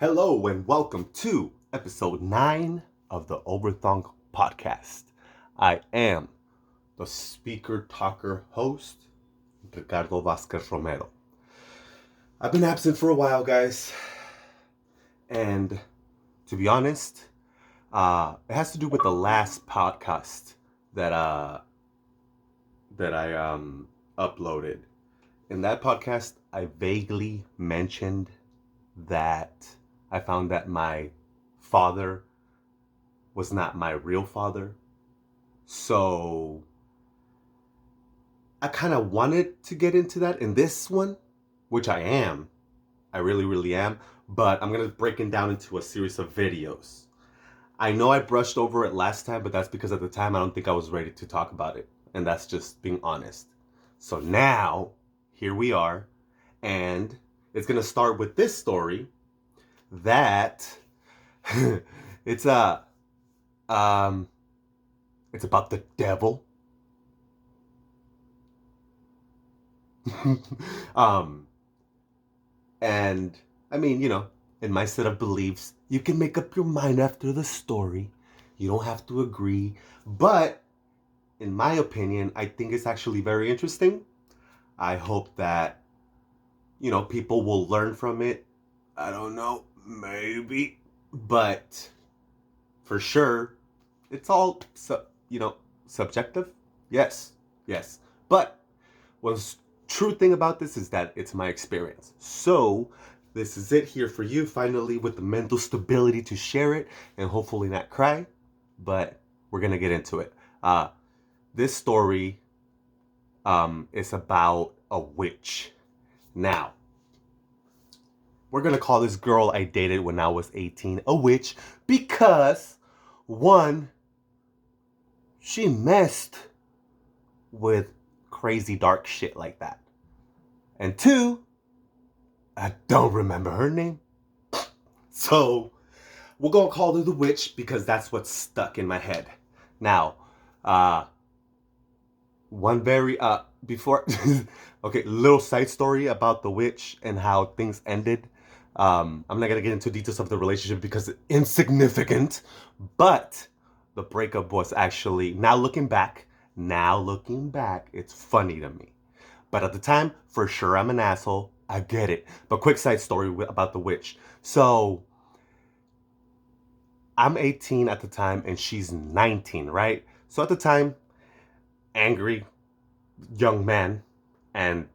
Hello and welcome to episode 9 of the OVERTHUNK podcast. I am the speaker, talker, host, Ricardo Vasquez Romero. I've been absent for a while, guys, and to be honest, it has to do with the last podcast that I uploaded. In that podcast, I vaguely mentioned that I found that my father was not my real father. So I kind of wanted to get into that in this one, which I am. I really, really am. But I'm going to break it down into a series of videos. I know I brushed over it last time, but that's because at the time I don't think I was ready to talk about it. And that's just being honest. So now, here we are. And it's going to start with this story that it's it's about the devil. And I mean, in my set of beliefs, you can make up your mind after the story. You don't have to agree, but in my opinion, I think it's actually very interesting. I hope that people will learn from it. I don't know, maybe, but for sure, it's all subjective. Yes, yes. But one true thing about this is that it's my experience. So this is it here for you, finally, with the mental stability to share it and hopefully not cry. But we're gonna get into it. This story is about a witch. Now, we're gonna call this girl I dated when I was 18 a witch because, one, she messed with crazy dark shit like that. And two, I don't remember her name. So we're gonna call her the witch because that's what's stuck in my head. Now, one very before okay, little side story about the witch and how things ended. I'm not gonna get into details of the relationship because it's insignificant, but the breakup was actually, now looking back, it's funny to me. But at the time, for sure, I'm an asshole. I get it. But quick side story about the witch. So I'm 18 at the time and she's 19, right? So at the time, angry young man and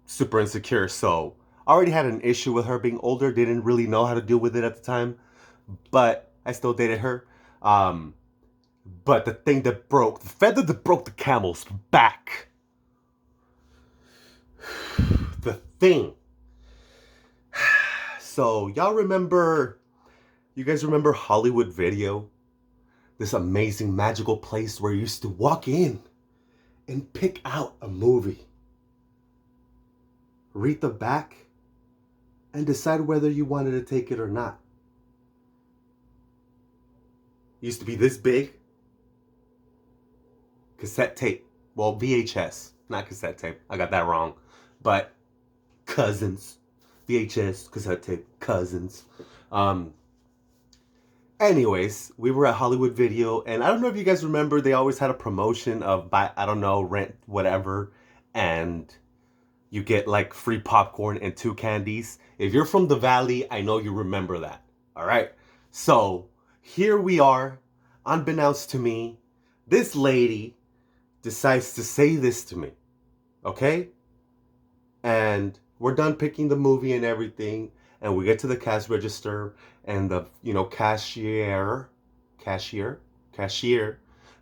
super insecure. So I already had an issue with her being older. Didn't really know how to deal with it at the time. But I still dated her. But the feather that broke the camel's back. The thing. So you guys remember Hollywood Video? This amazing magical place where you used to walk in and pick out a movie, read the back, and decide whether you wanted to take it or not. It used to be this big. Cassette tape. Well, VHS, not cassette tape. I got that wrong. But cousins. VHS, cassette tape, cousins. Anyways, we were at Hollywood Video, and I don't know if you guys remember, they always had a promotion of buy, I don't know, rent whatever, and you get like free popcorn and 2 candies. If you're from the Valley, I know you remember that. All right. So here we are, unbeknownst to me, this lady decides to say this to me. Okay? And we're done picking the movie and everything, and we get to the cash register, and the cashier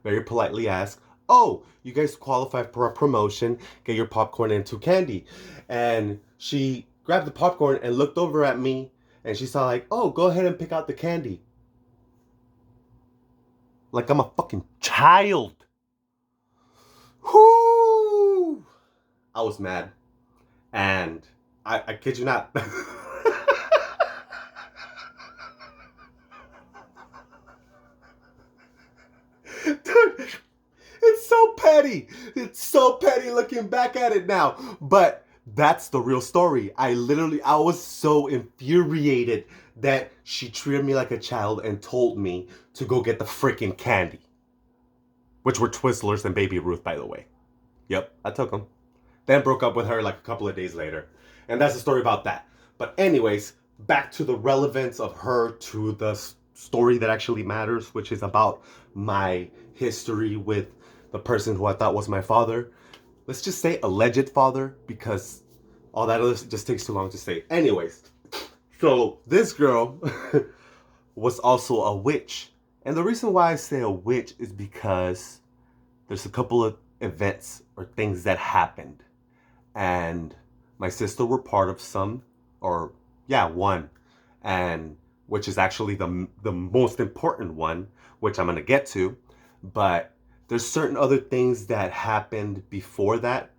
very politely asks, "Oh, you guys qualify for a promotion. Get your popcorn and 2 candy." And she grabbed the popcorn and looked over at me, and she saw like, "Oh, go ahead and pick out the candy." Like I'm a fucking child. Whoo! I was mad. And I kid you not. Dude, it's so petty. It's so petty looking back at it now. But That's the real story. I was so infuriated that she treated me like a child and told me to go get the freaking candy. Which were Twizzlers and Baby Ruth, by the way. Yep, I took them. Then broke up with her like a couple of days later. And that's the story about that. But anyways, back to the relevance of her to the story that actually matters, which is about my history with the person who I thought was my father. Let's just say alleged father, because all that other just takes too long to say. Anyways, so this girl was also a witch. And the reason why I say a witch is because there's a couple of events or things that happened. And my sister were part of some, or yeah, one. And which is actually the most important one, which I'm going to get to. But there's certain other things that happened before that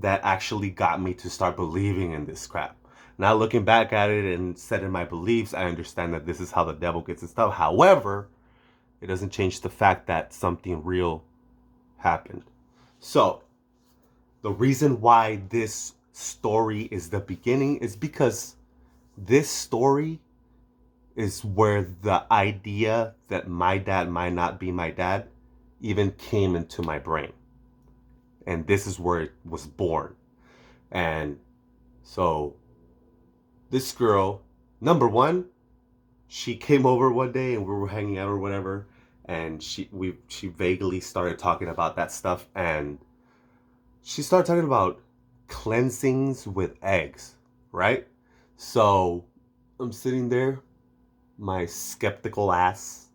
actually got me to start believing in this crap. Now looking back at it and setting my beliefs, I understand that this is how the devil gets his stuff. However, it doesn't change the fact that something real happened. So, the reason why this story is the beginning is because this story is where the idea that my dad might not be my dad even came into my brain. And this is where it was born. And so this girl, number one, she came over one day and we were hanging out or whatever, and she vaguely started talking about that stuff, and she started talking about cleansings with eggs, right? So I'm sitting there, my skeptical ass,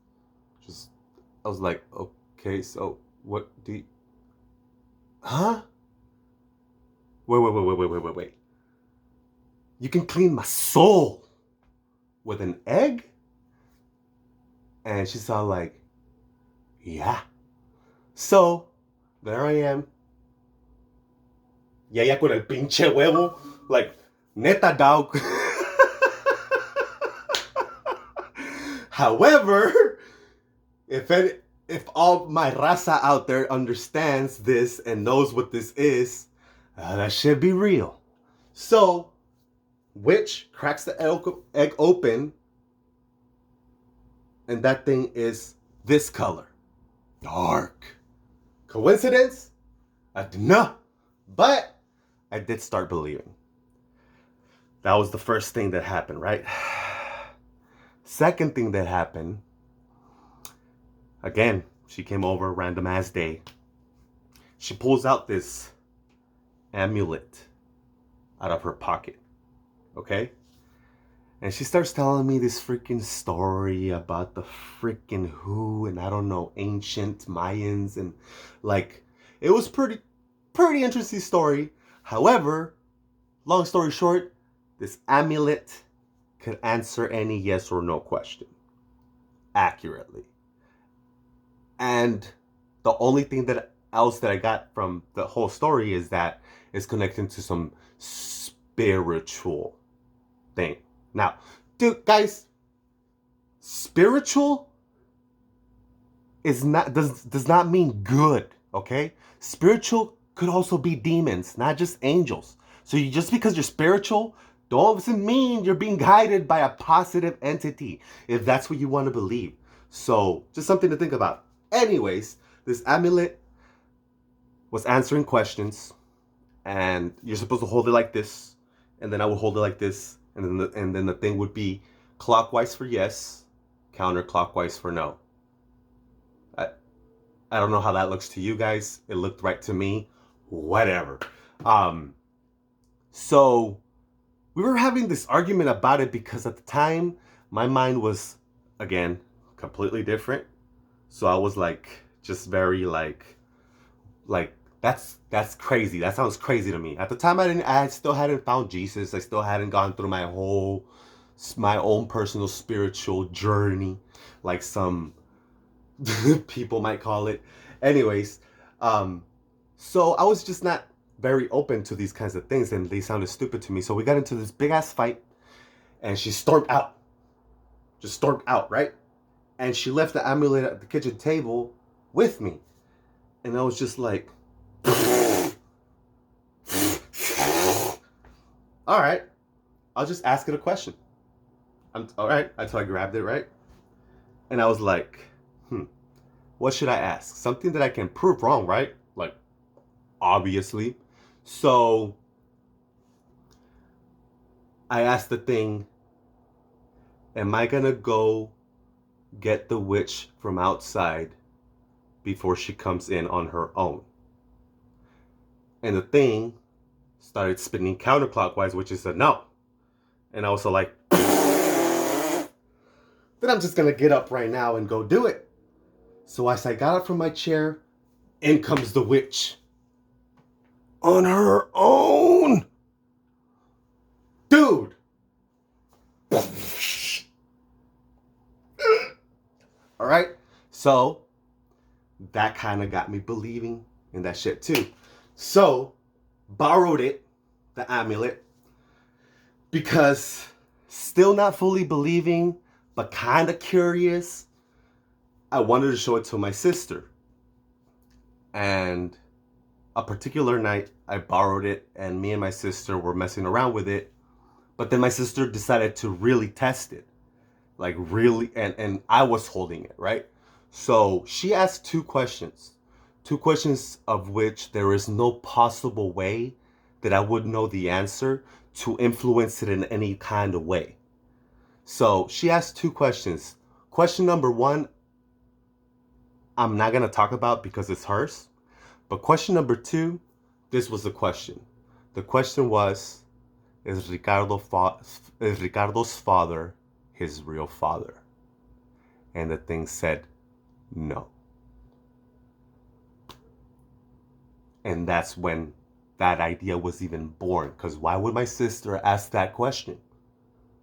I was like, okay, so what do you, huh? Wait. You can clean my soul with an egg? And she's all like, yeah. So, there I am. Ya con el pinche huevo. Like, neta, dog. However, if all my raza out there understands this and knows what this is, that should be real. So, witch cracks the egg open, and that thing is this color. Dark. Coincidence? I don't know. But I did start believing. That was the first thing that happened, right? Second thing that happened, again, she came over, random ass day. She pulls out this amulet out of her pocket, okay? And she starts telling me this freaking story about the freaking who, and I don't know, ancient Mayans, and like, it was pretty interesting story. However, long story short, this amulet could answer any yes or no question accurately. And the only thing else that I got from the whole story is that it's connected to some spiritual thing. Now, dude, guys, spiritual does not mean good, okay? Spiritual could also be demons, not just angels. So just because you're spiritual doesn't mean you're being guided by a positive entity, if that's what you want to believe. So just something to think about. Anyways, this amulet was answering questions, and you're supposed to hold it like this, and then I would hold it like this, and then the thing would be clockwise for yes, counterclockwise for no. I don't know how that looks to you guys. It looked right to me. Whatever. So we were having this argument about it because at the time my mind was, again, completely different. So I was like, just very like that's crazy. That sounds crazy to me. At the time I still hadn't found Jesus. I still hadn't gone through my own personal spiritual journey, like some people might call it. Anyways, so I was just not very open to these kinds of things, and they sounded stupid to me. So we got into this big ass fight, and she stormed out. Just stormed out, right? And she left the amulet at the kitchen table with me. And I was just like, all right, I'll just ask it a question. All right, until I grabbed it, right? And I was like, what should I ask? Something that I can prove wrong, right? Like, obviously. So I asked the thing, am I gonna go get the witch from outside before she comes in on her own? And the thing started spinning counterclockwise, which is a no. And I was like, then I'm just gonna get up right now and go do it. So as I got up from my chair, in comes the witch. On her own. Dude. All right. So that kind of got me believing in that shit too. So borrowed it, the amulet, because still not fully believing, but kind of curious. I wanted to show it to my sister. And a particular night, I borrowed it, and me and my sister were messing around with it. But then my sister decided to really test it. Like really, and I was holding it, right? So she asked two questions of which there is no possible way that I would know the answer to influence it in any kind of way. So she asked two questions. Question number one, I'm not going to talk about because it's hers. But question number two, this was the question. The question was, is Ricardo's father his real father? And the thing said, no. And that's when that idea was even born. Because why would my sister ask that question?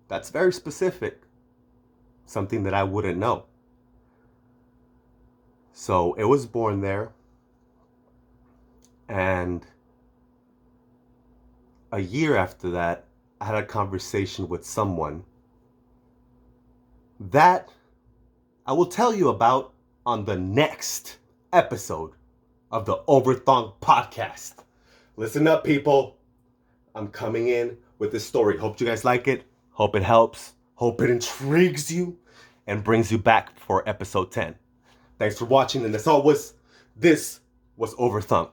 That's very specific. Something that I wouldn't know. So it was born there. And a year after that, I had a conversation with someone that I will tell you about on the next episode of the OVERTHUNK podcast. Listen up, people. I'm coming in with this story. Hope you guys like it. Hope it helps. Hope it intrigues you and brings you back for episode 10. Thanks for watching. And as always, this was OVERTHUNK.